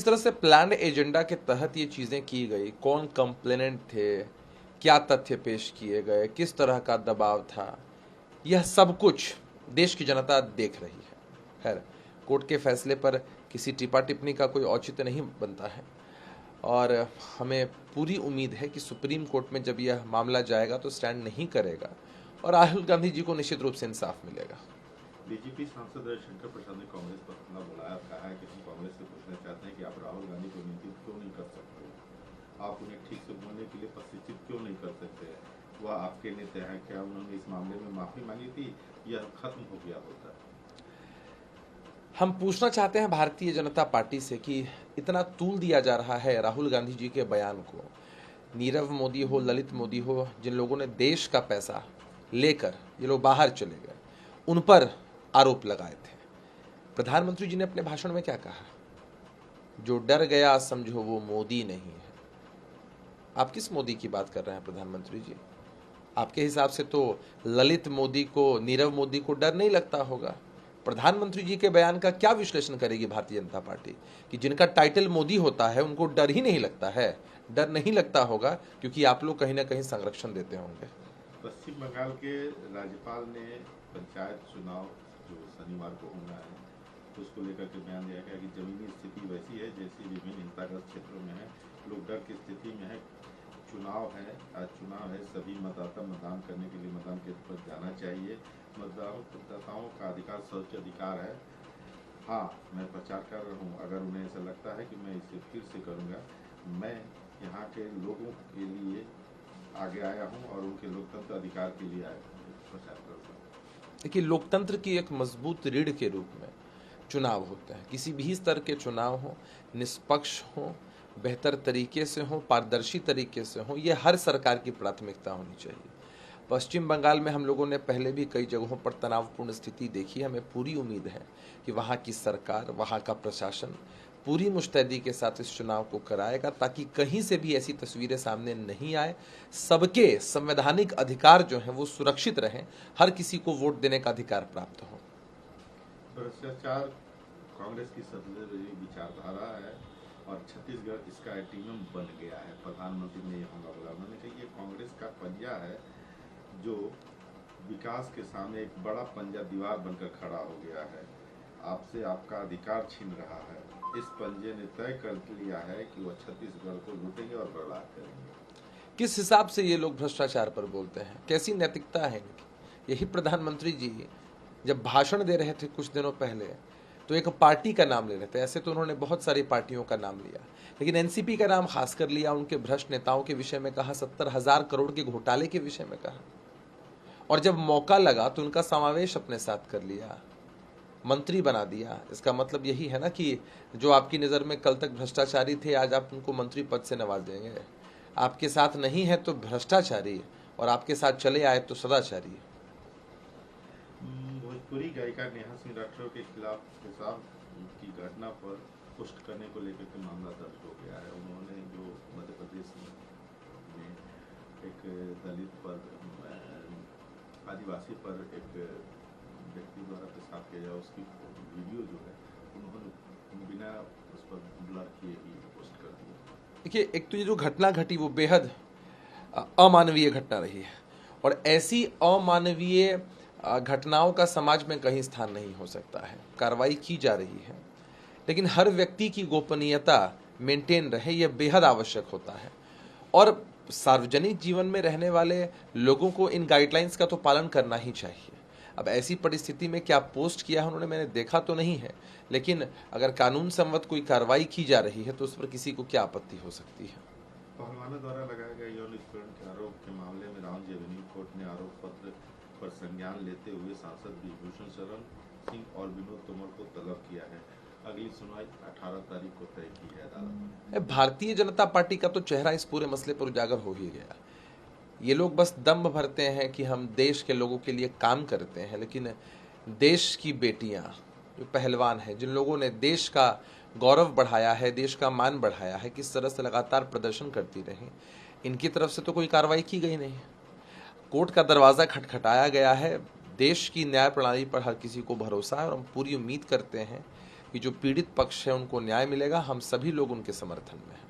तरह से planned agenda के तहत ये चीज़ें की गई, कौन कंप्लेनेंट थे, क्या तथ्य पेश किए गए, किस तरह का दबाव था, यह सब कुछ देश की जनता देख रही है। खैर, कोर्ट के फैसले पर किसी टिप्पा टिप्पणी का कोई औचित्य नहीं बनता है और हमें पूरी उम्मीद है कि सुप्रीम कोर्ट में जब यह मामला जाएगा तो स्टैंड नहीं करेगा और राहुल गांधी जी को निश्चित रूप से इंसाफ मिलेगा। बीजेपी सांसद रविशंकर प्रसाद ने कांग्रेस पर हमला बोलाया, कहा है कि हम कांग्रेस से पूछना चाहते हैं कि आप राहुल गांधी को नियंत्रित क्यों नहीं कर सकते, आप उन्हें ठीक से बोलने के लिए प्रशिक्षित क्यों नहीं कर सकते, वह आपके नेता हैं, क्या उन्होंने इस मामले में माफी मांगी थी, यह खत्म हो गया होता। हम पूछना चाहते हैं भारतीय जनता पार्टी से कि इतना तूल दिया जा रहा है राहुल गांधी जी के बयान को। नीरव मोदी हो, ललित मोदी हो, जिन लोगों ने देश का पैसा लेकर ये लोग बाहर चले गए, उन पर आरोप लगाए थे। प्रधानमंत्री जी ने अपने भाषण में क्या कहा? जो डर गया समझो वो मोदी नहीं है। आप किस मोदी की बात कर रहे हैं प्रधानमंत्री जी? आपके हिसाब से तो ललित मोदी को, नीरव मोदी को डर नहीं लगता होगा। प्रधानमंत्री जी के बयान का क्या विश्लेषण करेगी भारतीय जनता पार्टी कि जिनका टाइटल मोदी होता है उनको डर ही नहीं लगता है? डर नहीं लगता होगा क्योंकि आप लोग कहीं ना कहीं संरक्षण देते होंगे। पश्चिम बंगाल के राज्यपाल ने पंचायत चुनाव जो शनिवार को होना है उसको लेकर के बयान दिया गया कि जमीनी स्थिति वैसी है जैसी विभिन्न हिंसाग्रस्त क्षेत्रों में है, लोग डर की स्थिति में है। चुनाव है, आज चुनाव है, सभी मतदाता मतदान करने के लिए मतदान केंद्र पर जाना चाहिए। मतदाताओं का अधिकार सर्वोच्च अधिकार है। हाँ, मैं प्रचार कर रहा हूँ, अगर उन्हें ऐसा लगता है कि मैं इसे फिर से करूँगा, मैं यहाँ के लोगों के लिए आगे आया हूँ और उनके लोकतंत्र अधिकार के लिए प्रचार करूँगा। देखिए, लोकतंत्र की एक मजबूत रीढ़ के रूप में चुनाव होते हैं। किसी भी स्तर के चुनाव हो, निष्पक्ष हो, बेहतर तरीके से हो, पारदर्शी तरीके से हो, ये हर सरकार की प्राथमिकता होनी चाहिए। पश्चिम बंगाल में हम लोगों ने पहले भी कई जगहों पर तनावपूर्ण स्थिति देखी। हमें पूरी उम्मीद है कि वहाँ की सरकार, वहाँ का प्रशासन पूरी मुस्तैदी के साथ इस चुनाव को कराएगा ताकि कहीं से भी ऐसी तस्वीरें सामने नहीं आए। सबके संवैधानिक अधिकार जो हैं वो सुरक्षित रहें, हर किसी को वोट देने का अधिकार प्राप्त हो। भ्रष्टाचार कांग्रेस की सबसे बड़ी विचारधारा है और छत्तीसगढ़ इसका एंटीनम बन गया है। प्रधानमंत्री ने यह हमला बोला, उन्होंने कहा ये कांग्रेस का पंजा है जो विकास के सामने एक बड़ा पंजा दीवार बनकर खड़ा हो गया है, आपसे आपका अधिकार छीन रहा है। इस पंजे ने तय कर लिया है कि वह छत्तीसगढ़ को लूटेंगे और बर्बाद करेंगे। किस हिसाब से ये लोग भ्रष्टाचार पर बोलते हैं? कैसी नैतिकता है इनकी? यही प्रधानमंत्री जी जब भाषण दे रहे थे कुछ दिनों पहले तो एक पार्टी का नाम ले रहे थे। ऐसे तो उन्होंने बहुत सारी पार्टियों का नाम लिया, लेकिन एनसीपी का नाम खास कर लिया। उनके भ्रष्ट नेताओं के विषय में कहा, 70,000 करोड़ के घोटाले के विषय में कहा, और जब मौका लगा तो उनका समावेश अपने साथ कर लिया, मंत्री बना दिया। इसका मतलब यही है ना कि जो आपकी नज़र में कल तक भ्रष्टाचारी थे, आज आप उनको मंत्री पद से नवाज देंगे। आपके साथ नहीं है तो भ्रष्टाचारी, और आपके साथ चले आए तो सदाचारी। भोजपुरी गायिका नेहा सिंह राठौर के खिलाफ पेशाब की घटना पर पोस्ट करने को लेकर के मामला दर्ज हो गया है। उन्होंने जो मध्य प्रदेश में एक दलित पर, आदिवासी पर एक व्यक्ति द्वारा पेशाब किया जाए, उसकी वीडियो जो है उन्होंने बिना उस पर ब्लर किए ही पोस्ट कर दिया। देखिए, एक तो ये जो घटना घटी वो बेहद अमानवीय घटना रही है, और ऐसी अमानवीय घटनाओं का समाज में कहीं स्थान नहीं हो सकता है। कार्रवाई की जा रही है, लेकिन हर व्यक्ति की गोपनीयता मेंटेन रहे, यह बेहद आवश्यक होता है। और सार्वजनिक जीवन में रहने वाले लोगों को इन गाइडलाइंस का तो पालन करना ही चाहिए। अब ऐसी परिस्थिति में क्या पोस्ट किया है उन्होंने, मैंने देखा तो नहीं है, लेकिन अगर कानून सम्मत कोई कार्रवाई की जा रही है तो उस पर किसी को क्या आपत्ति हो सकती है। पहलवानों द्वारा लगाए गए यौन उत्पीड़न के आरोप के मामले में रांची एवेन्यू कोर्ट ने आरोप पत्र पर संज्ञान लेते हुए सांसद ब्रिजभूषण शरण सिंह और विनोद तोमर को तलब किया है। अगली सुनवाई 18 तारीख को तय की है अदालत में। भारतीय जनता पार्टी का तो चेहरा इस पूरे मसले पर उजागर हो ही गया। ये लोग बस दम भरते हैं कि हम देश के लोगों के लिए काम करते हैं, लेकिन देश की बेटियां जो पहलवान हैं, जिन लोगों ने देश का गौरव बढ़ाया है, देश का मान बढ़ाया है, किस तरह से लगातार प्रदर्शन करती रहीं, इनकी तरफ से तो कोई कार्रवाई की गई नहीं। कोर्ट का दरवाज़ा खटखटाया गया है। देश की न्याय प्रणाली पर हर किसी को भरोसा है और हम पूरी उम्मीद करते हैं कि जो पीड़ित पक्ष है उनको न्याय मिलेगा। हम सभी लोग उनके समर्थन में हैं।